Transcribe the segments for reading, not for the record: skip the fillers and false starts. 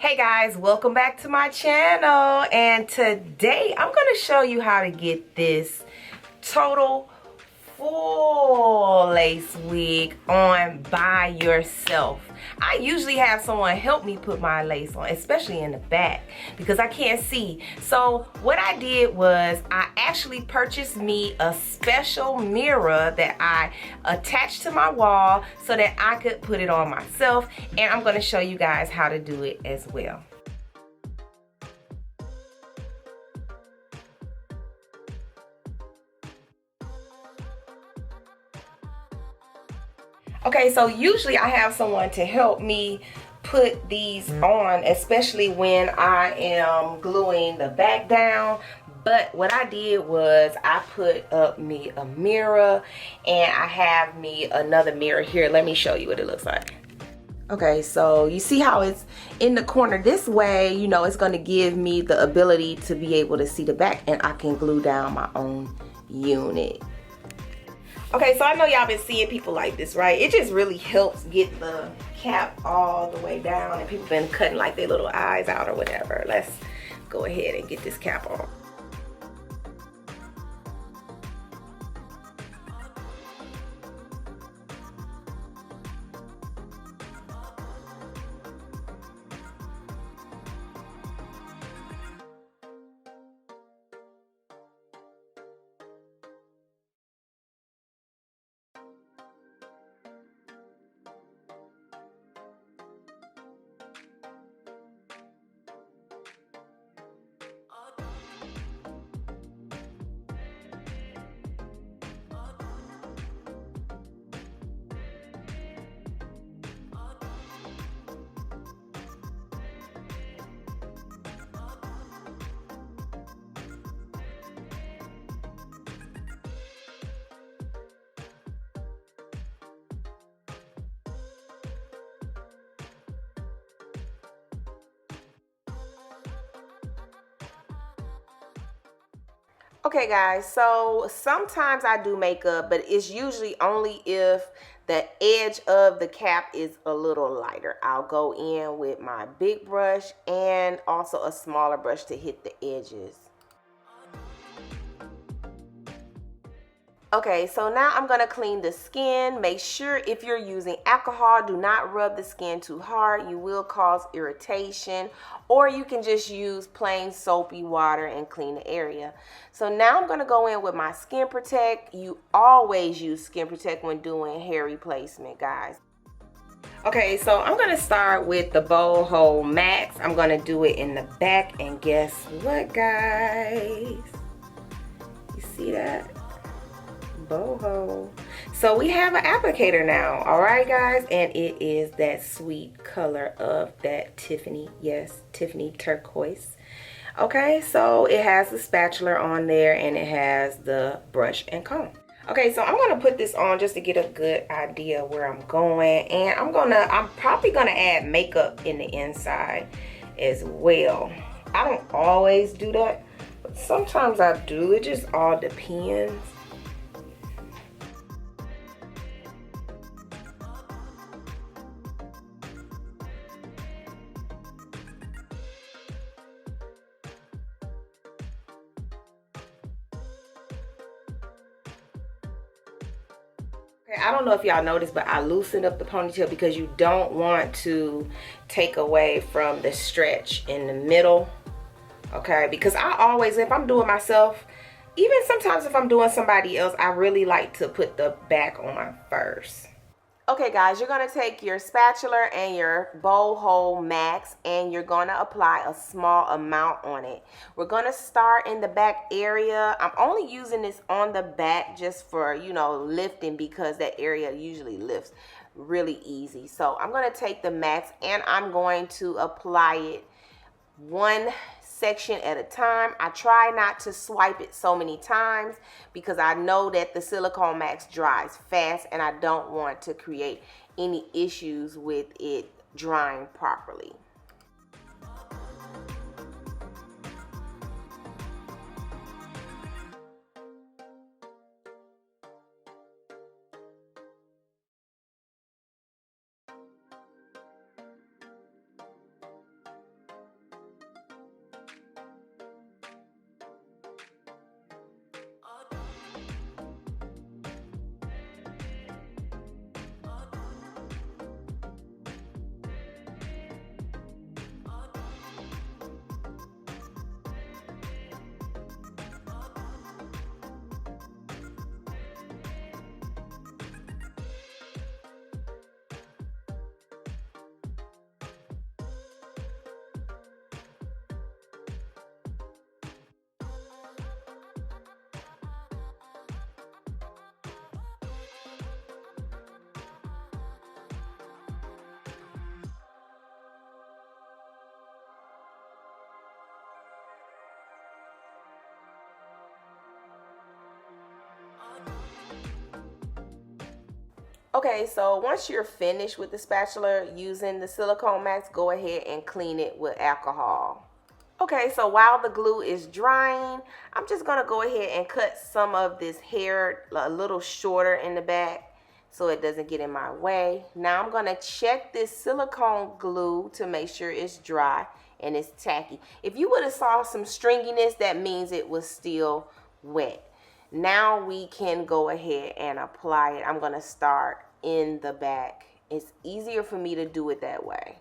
Hey guys, welcome back to my channel, and today I'm going to show you how to get this total full lace wig on by yourself. I usually have someone help me put my lace on, especially in the back because I can't see. So what I did was I actually purchased me a special mirror that I attached to my wall so that I could put it on myself, and I'm going to show you guys how to do it as well. Okay, so usually I have someone to help me put these on, especially when I am gluing the back down. But what I did was I put up me a mirror, and I have me another mirror here. Let me show you what it looks like. Okay, so you see how it's in the corner this way, you know, it's going to give me the ability to be able to see the back, and I can glue down my own unit. Okay, so I know y'all been seeing people like this, right? It just really helps get the cap all the way down, and people been cutting like their little eyes out or whatever. Let's go ahead and get this cap on. Okay guys, so sometimes I do makeup, but it's usually only if the edge of the cap is a little lighter. I'll go in with my big brush and also a smaller brush to hit the edges. Okay, so now I'm going to clean the skin. Make sure if you're using alcohol, do not rub the skin too hard. You will cause irritation, or you can just use plain soapy water and clean the area. So now I'm going to go in with my Skin Protect. You always use Skin Protect when doing hair replacement, guys. Okay, so I'm going to start with the Boldhold Maxx. I'm going to do it in the back, and guess what, guys? You see that? Boho. So we have an applicator now, all right guys, and it is that sweet color of that Tiffany, yes, Tiffany turquoise. Okay, so it has the spatula on there, and it has the brush and comb. Okay, so I'm gonna put this on just to get a good idea where I'm going, and I'm probably gonna add makeup in the inside as well. I don't always do that, but sometimes I do. It just all depends. I don't know if y'all noticed, but I loosened up the ponytail because you don't want to take away from the stretch in the middle. Okay, because I always, if I'm doing myself, even sometimes if I'm doing somebody else, I really like to put the back on first. Okay guys, you're going to take your spatula and your Boldhold Maxx, and you're going to apply a small amount on it. We're going to start in the back area. I'm only using this on the back just for, you know, lifting, because that area usually lifts really easy. So I'm going to take the Maxx and I'm going to apply it one section at a time. I try not to swipe it so many times because I know that the silicone Maxx dries fast, and I don't want to create any issues with it drying properly. Okay, so once you're finished with the spatula using the silicone Maxx, go ahead and clean it with alcohol. Okay, so while the glue is drying, I'm just gonna go ahead and cut some of this hair a little shorter in the back so it doesn't get in my way. Now I'm gonna check this silicone glue to make sure it's dry and it's tacky. If you would have saw some stringiness, that means it was still wet. Now we can go ahead and apply it. I'm gonna start in the back. It's easier for me to do it that way.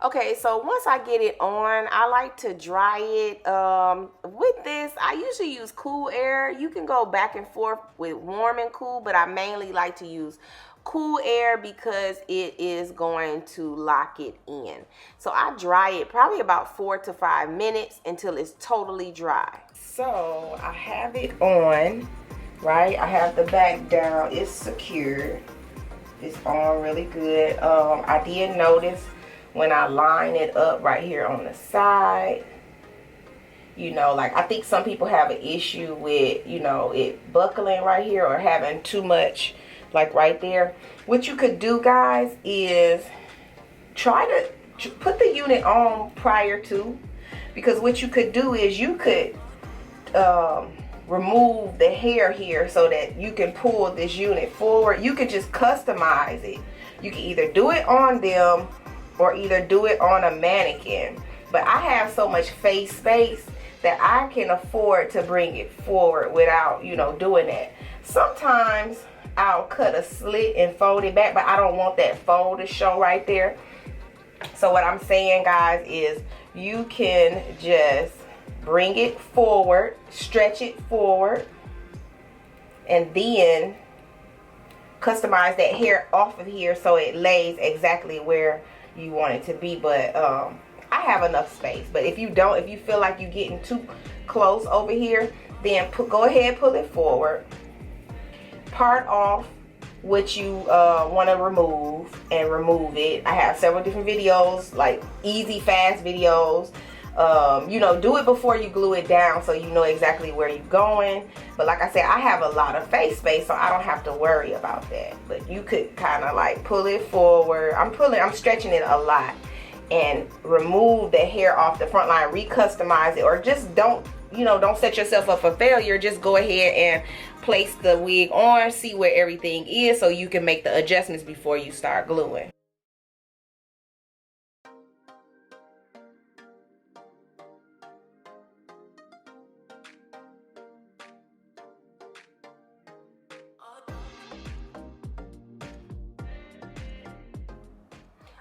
Okay, so once I get it on, I like to dry it. With this, I usually use cool air. You can go back and forth with warm and cool, but I mainly like to use cool air because it is going to lock it in. So I dry it probably about 4 to 5 minutes until it's totally dry. So I have it on, right? I have the back down. It's secured. It's on really good. I did notice when I line it up right here on the side, you know, like I think some people have an issue with, you know, it buckling right here or having too much like right there. What you could do, guys, is try to put the unit on prior to, because what you could do is you could remove the hair here so that you can pull this unit forward. You could just customize it. You can either do it on them or either do it on a mannequin. But I have so much face space that I can afford to bring it forward without, you know, doing that. Sometimes I'll cut a slit and fold it back, but I don't want that fold to show right there. So what I'm saying, guys, is you can just bring it forward, stretch it forward, and then customize that hair off of here so it lays exactly where you want it to be. But I have enough space. But if you don't, if you feel like you're getting too close over here, then go ahead, pull it forward, part off what you want to remove, and remove it. I have several different videos, like easy, fast videos. You know, do it before you glue it down so you know exactly where you're going. But like I said, I have a lot of face space, so I don't have to worry about that. But you could kind of like pull it forward. I'm stretching it a lot, and remove the hair off the front line, recustomize it, or just don't set yourself up for failure. Just go ahead and place the wig on, see where everything is, so you can make the adjustments before you start gluing.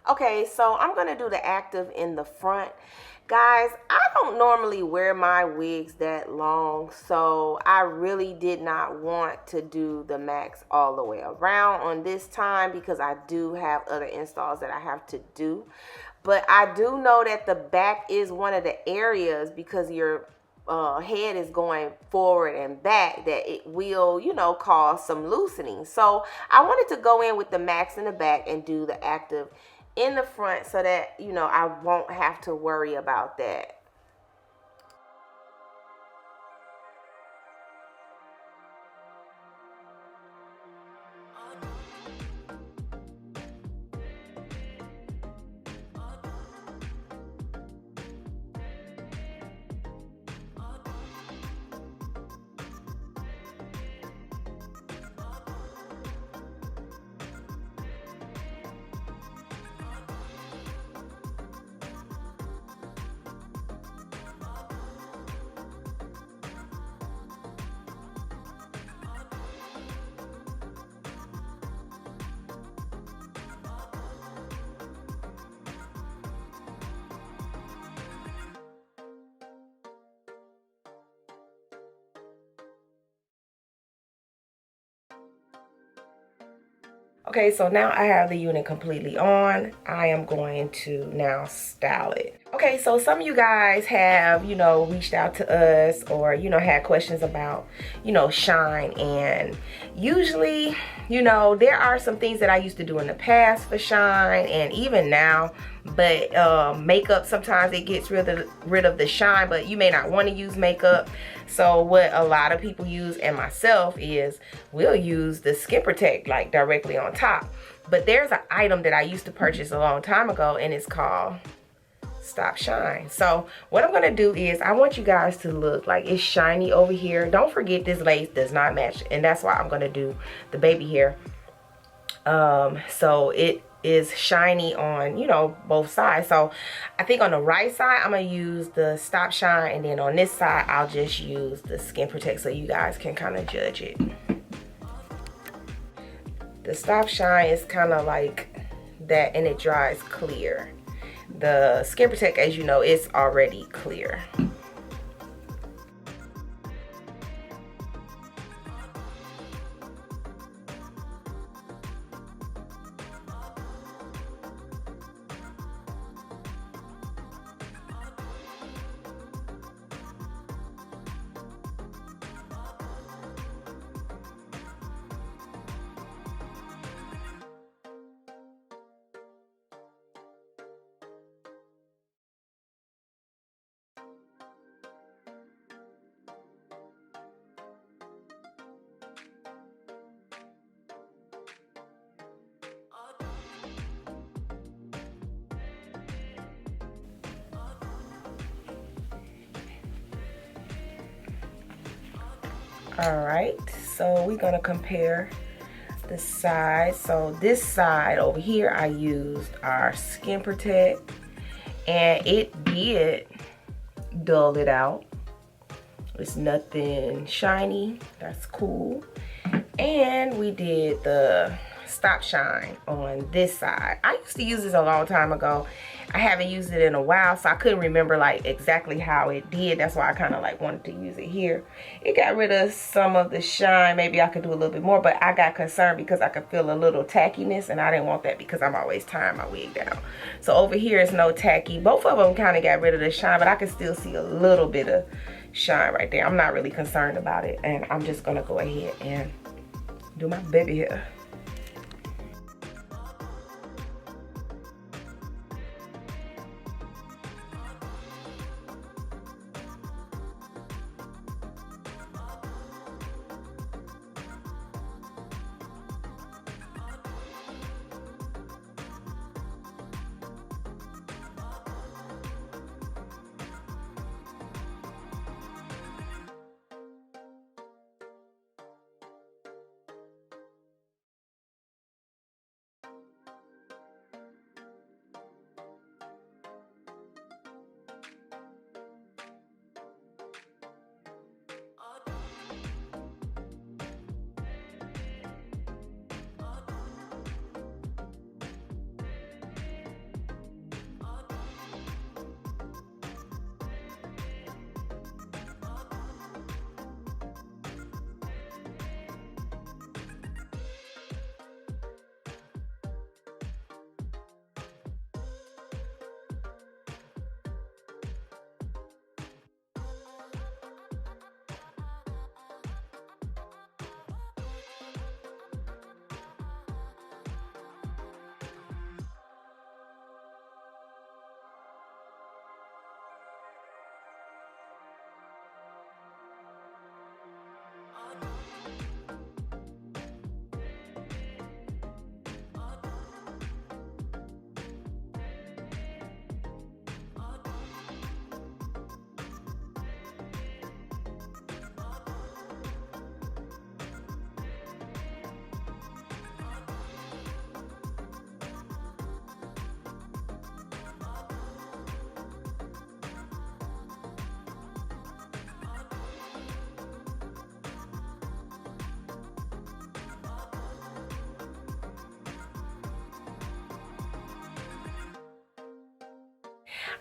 Okay, so I'm going to do the active in the front. Guys, I don't normally wear my wigs that long, so I really did not want to do the Maxx all the way around on this time because I do have other installs that I have to do. But I do know that the back is one of the areas, because your head is going forward and back, that it will, you know, cause some loosening. So I wanted to go in with the Maxx in the back and do the active in the front so that, you know, I won't have to worry about that. Okay, so now I have the unit completely on. I am going to now style it. Okay, so some of you guys have, you know, reached out to us or, you know, had questions about, you know, shine. And usually, you know, there are some things that I used to do in the past for shine and even now. But makeup, sometimes it gets rid of the shine, but you may not want to use makeup. So what a lot of people use, and myself, is we'll use the Skin Protect like directly on top. But there's an item that I used to purchase a long time ago, and it's called Stop Shine. So what I'm gonna do is I want you guys to look like it's shiny over here. Don't forget this lace does not match, and that's why I'm gonna do the baby hair. So it is shiny on, you know, both sides. So I think on the right side I'm gonna use the Stop Shine, and then on this side I'll just use the Skin Protect so you guys can kind of judge it. The Stop Shine is kind of like that, and it dries clear. The Skin Protect, as you know, it's already clear. Alright, so we're gonna compare the sides. So this side over here I used our Skin Protect, and it did dull it out. It's nothing shiny, that's cool. And we did the Stop Shine on this side. I used to use this a long time ago. I haven't used it in a while, so I couldn't remember like exactly how it did. That's why I kind of like wanted to use it here. It got rid of some of the shine. Maybe I could do a little bit more, but I got concerned because I could feel a little tackiness, and I didn't want that because I'm always tying my wig down. So over here is no tacky. Both of them kind of got rid of the shine, but I can still see a little bit of shine right there. I'm not really concerned about it, and I'm just gonna go ahead and do my baby hair.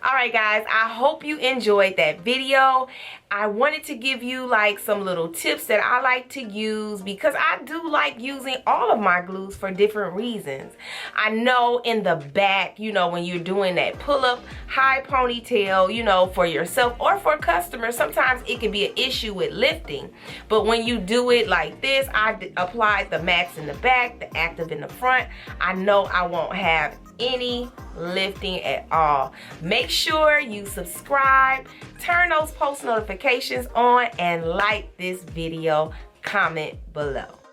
Alright guys, I hope you enjoyed that video. I wanted to give you like some little tips that I like to use because I do like using all of my glues for different reasons. I know in the back, you know, when you're doing that pull-up high ponytail, you know, for yourself or for customers, sometimes it can be an issue with lifting. But when you do it like this, I applied the Maxx in the back, the Active in the front, I know I won't have any lifting at all. Make sure you subscribe, turn those post notifications on, and like this video, comment below.